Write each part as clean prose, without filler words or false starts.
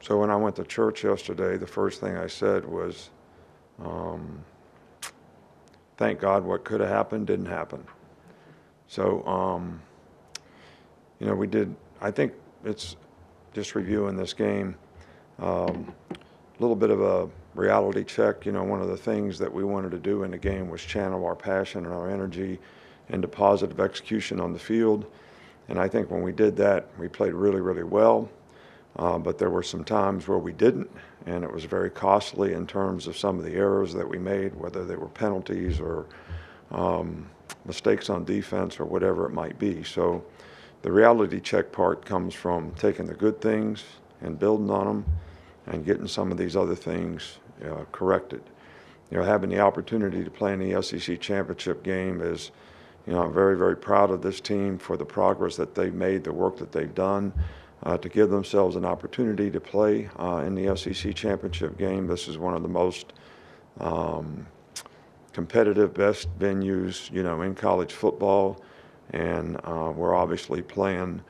So when I went to church yesterday, the first thing I said was, um, thank God what could have happened didn't happen. So, we did, I think it's just reviewing this game, a little bit of a reality check. One of the things that we wanted to do in the game was channel our passion and our energy into positive execution on the field. And I think when we did that, we played really, really well. But there were some times where we didn't, and it was very costly in terms of some of the errors that we made, whether they were penalties or mistakes on defense or whatever it might be. So the reality check part comes from taking the good things and building on them and getting some of these other things corrected. Having the opportunity to play in the SEC championship game is, I'm very, very proud of this team for the progress that they've made, the work that they've done. To give themselves an opportunity to play in the SEC championship game. This is one of the most competitive, best venues, in college football, and we're obviously playing,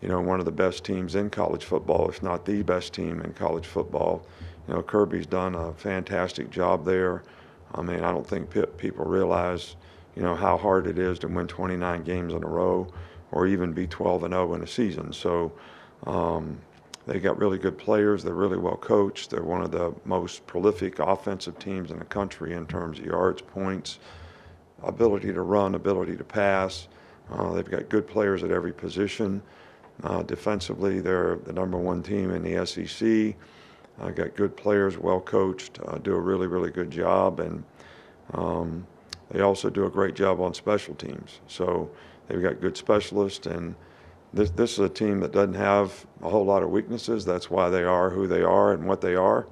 one of the best teams in college football, if not the best team in college football. Kirby's done a fantastic job there. I mean, I don't think people realize, how hard it is to win 29 games in a row, or even be 12-0 in a season. So. They got really good players. They're really well coached. They're one of the most prolific offensive teams in the country in terms of yards, points, ability to run, ability to pass. They've got good players at every position. Defensively, they're the number one team in the SEC. Got good players, well coached, do a really, really good job. And they also do a great job on special teams. So they've got good specialists, and this is a team that doesn't have a whole lot of weaknesses. That's why they are who they are and what they are.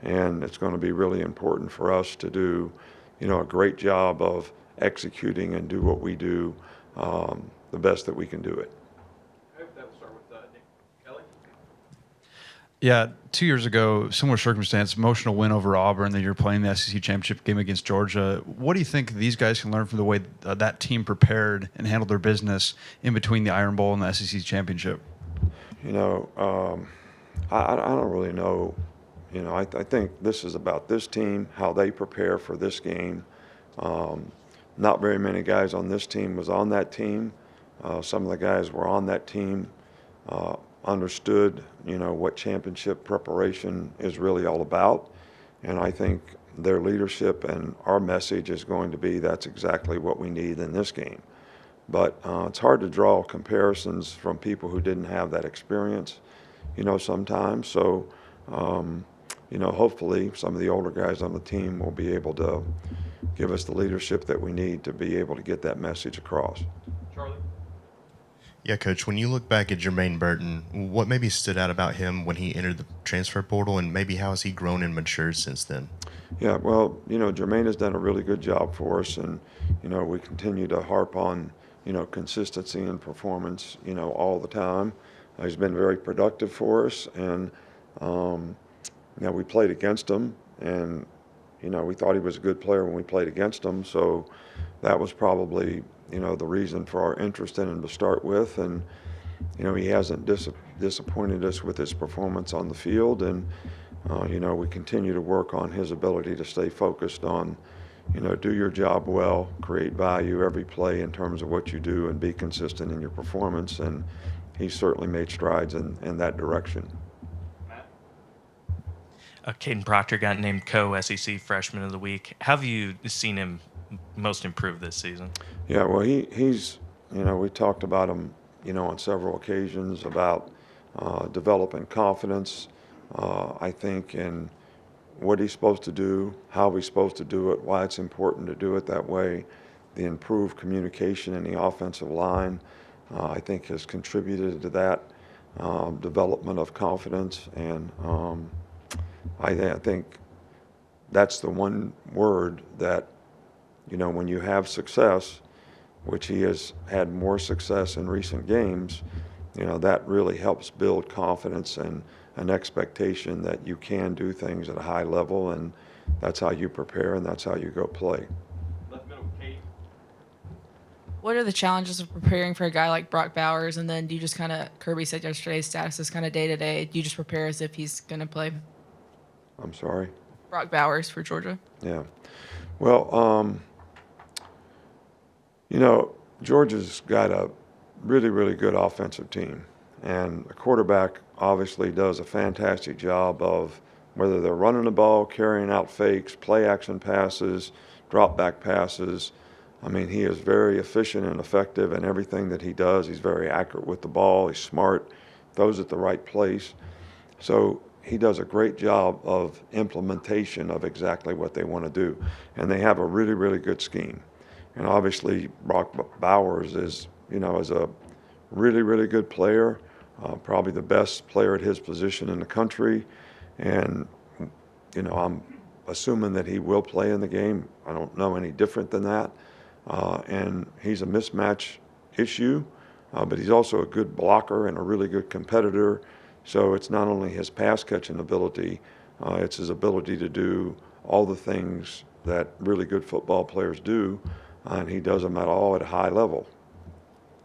And it's going to be really important for us to do, a great job of executing and do what we do the best that we can do it. Okay, that will start with Nick Kelly. Yeah, 2 years ago, similar circumstance, emotional win over Auburn. Then you're playing the SEC championship game against Georgia. What do you think these guys can learn from the way that team prepared and handled their business in between the Iron Bowl and the SEC championship? I don't really know. I think this is about this team, how they prepare for this game. Not very many guys on this team was on that team. Some of the guys were on that team. Understood, what championship preparation is really all about. And I think their leadership and our message is going to be that's exactly what we need in this game. But it's hard to draw comparisons from people who didn't have that experience, sometimes. So, hopefully some of the older guys on the team will be able to give us the leadership that we need to be able to get that message across. Charlie? Yeah, Coach, when you look back at Jermaine Burton, what maybe stood out about him when he entered the transfer portal, and maybe how has he grown and matured since then? Yeah, well, Jermaine has done a really good job for us, and, we continue to harp on, consistency and performance, all the time. He's been very productive for us, and, we played against him, and, we thought he was a good player when we played against him, so that was probably the reason for our interest in him to start with. And, he hasn't disappointed us with his performance on the field. And, we continue to work on his ability to stay focused on, do your job well, create value every play in terms of what you do, and be consistent in your performance. And he's certainly made strides in that direction. Matt? Caden Proctor got named co-SEC Freshman of the Week. How have you seen him most improved this season? Yeah, well, he's, we talked about him, on several occasions about developing confidence, I think, in what he's supposed to do, how he's supposed to do it, why it's important to do it that way. The improved communication in the offensive line, I think, has contributed to that development of confidence. And I think that's the one word that, when you have success, which he has had more success in recent games, that really helps build confidence and an expectation that you can do things at a high level, and that's how you prepare and that's how you go play. Left middle, Kate. What are the challenges of preparing for a guy like Brock Bowers? And then do you just kind of, Kirby said yesterday, status is kind of day to day. Do you just prepare as if he's going to play I'm sorry. Brock Bowers for Georgia? Yeah. Well, Georgia's got a really, really good offensive team. And the quarterback obviously does a fantastic job of whether they're running the ball, carrying out fakes, play action passes, drop back passes. I mean, he is very efficient and effective in everything that he does. He's very accurate with the ball. He's smart, throws at the right place. So he does a great job of implementation of exactly what they want to do. And they have a really, really good scheme. And obviously, Brock Bowers is a really, really good player, probably the best player at his position in the country. And, I'm assuming that he will play in the game. I don't know any different than that. And he's a mismatch issue, but he's also a good blocker and a really good competitor. So it's not only his pass catching ability, it's his ability to do all the things that really good football players do, and he does them all at a high level.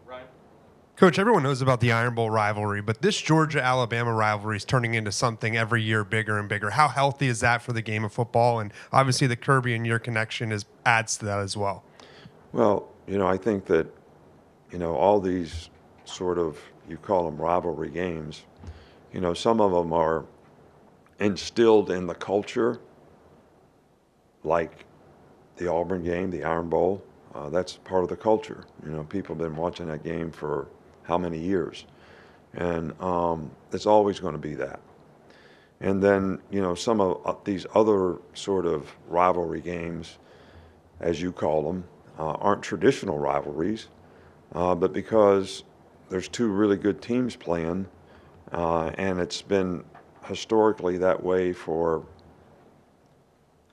Ryan? Coach, everyone knows about the Iron Bowl rivalry, but this Georgia-Alabama rivalry is turning into something every year bigger and bigger. How healthy is that for the game of football? And obviously the Kirby and your connection adds to that as well. Well, I think that, all these sort of, you call them rivalry games, some of them are instilled in the culture, like the Auburn game, the Iron Bowl. That's part of the culture. People have been watching that game for how many years? And it's always going to be that. And then, some of these other sort of rivalry games, as you call them, aren't traditional rivalries, but because there's two really good teams playing, and it's been historically that way for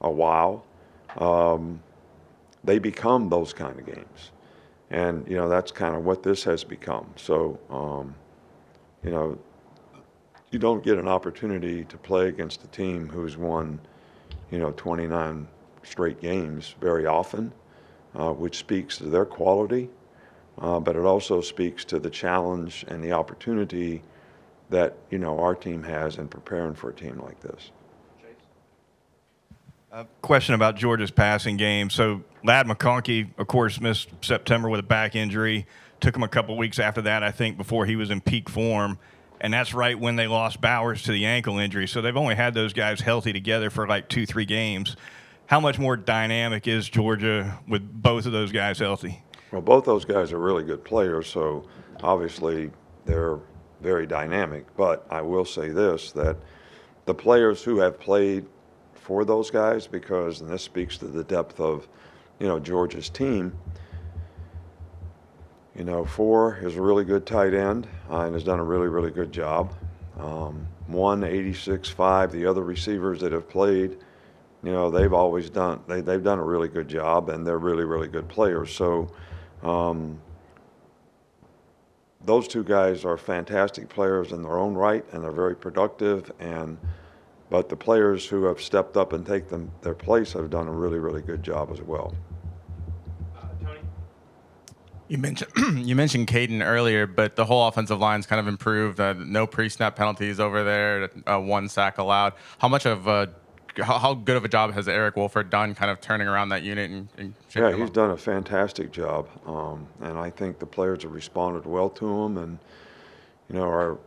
a while, they become those kind of games. And, that's kind of what this has become. So, you don't get an opportunity to play against a team who's won, 29 straight games very often, which speaks to their quality, but it also speaks to the challenge and the opportunity that, our team has in preparing for a team like this. Question about Georgia's passing game. So Ladd McConkey, of course, missed September with a back injury. Took him a couple weeks after that, I think, before he was in peak form. And that's right when they lost Bowers to the ankle injury. So they've only had those guys healthy together for like 2-3 games. How much more dynamic is Georgia with both of those guys healthy? Well, both those guys are really good players, so obviously they're very dynamic. But I will say this, that the players who have played for those guys, and this speaks to the depth of, Georgia's team, Four is a really good tight end and has done a really, really good job. 86.5, the other receivers that have played, they've always done, they've done a really good job, and they're really, really good players. So those two guys are fantastic players in their own right, and they're very productive. But the players who have stepped up and taken their place have done a really, really good job as well. Tony? You mentioned Caden earlier, but the whole offensive line's kind of improved. No pre-snap penalties over there. 1 sack allowed. How good of a job has Eric Wolford done, kind of turning around that unit and Yeah, he's done a fantastic job, and I think the players have responded well to him. And our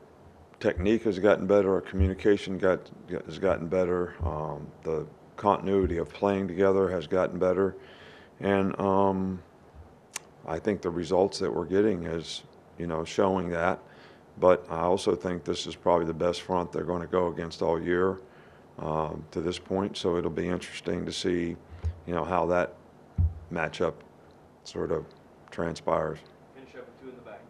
technique has gotten better. Our communication has gotten better. The continuity of playing together has gotten better, and I think the results that we're getting is, showing that. But I also think this is probably the best front they're going to go against all year to this point. So it'll be interesting to see, how that matchup sort of transpires. Finish up with 2 in the back.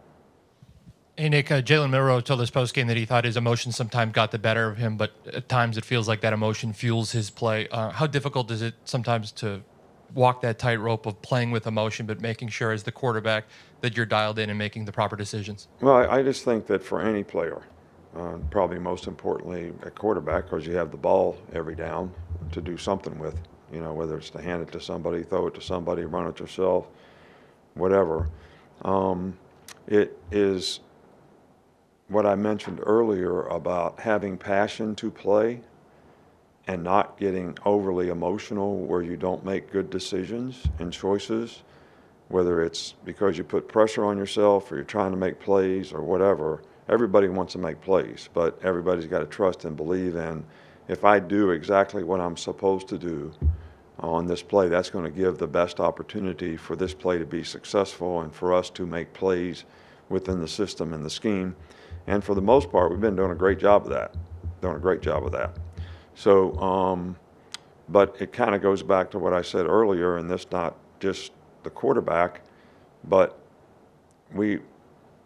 Hey, Nick, Jalen Milroe told us postgame that he thought his emotion sometimes got the better of him, but at times it feels like that emotion fuels his play. How difficult is it sometimes to walk that tightrope of playing with emotion, but making sure as the quarterback that you're dialed in and making the proper decisions? Well, I just think that for any player, probably most importantly at quarterback, because you have the ball every down to do something with, whether it's to hand it to somebody, throw it to somebody, run it yourself. whatever. It is what I mentioned earlier about having passion to play and not getting overly emotional where you don't make good decisions and choices, whether it's because you put pressure on yourself or you're trying to make plays or whatever. Everybody wants to make plays, but everybody's got to trust and believe in, if I do exactly what I'm supposed to do on this play, that's going to give the best opportunity for this play to be successful and for us to make plays within the system and the scheme. And for the most part, we've been doing a great job of that. So, but it kind of goes back to what I said earlier, and this not just the quarterback, but we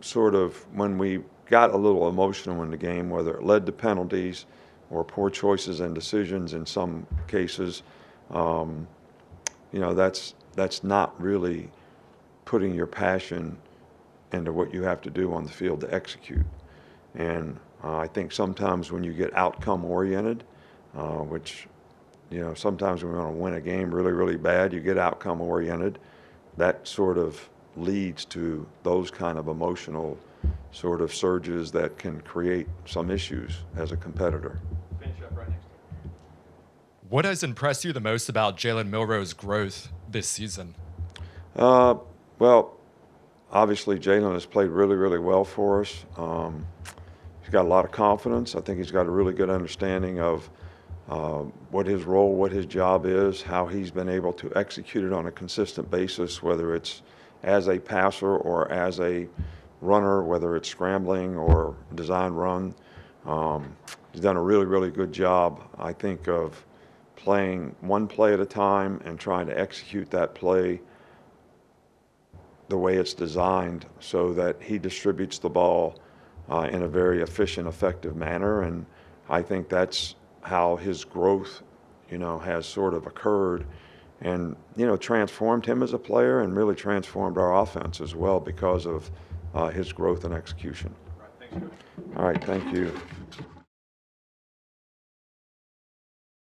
sort of, when we got a little emotional in the game, whether it led to penalties or poor choices and decisions in some cases, that's not really putting your passion into what you have to do on the field to execute. And I think sometimes when you get outcome oriented, which, sometimes when we want to win a game really, really bad, you get outcome oriented. That sort of leads to those kind of emotional sort of surges that can create some issues as a competitor. Finish up right next to him. What has impressed you the most about Jalen Milroe's growth this season? Well, obviously Jalen has played really, really well for us. He's got a lot of confidence. I think he's got a really good understanding of what his role, what his job is, how he's been able to execute it on a consistent basis, whether it's as a passer or as a runner, whether it's scrambling or design run. He's done a really, really good job, I think, of playing one play at a time and trying to execute that play the way it's designed so that he distributes the ball in a very efficient, effective manner. And I think that's how his growth, has sort of occurred and, transformed him as a player and really transformed our offense as well because of his growth and execution. All right, thanks, Coach. All right, thank you.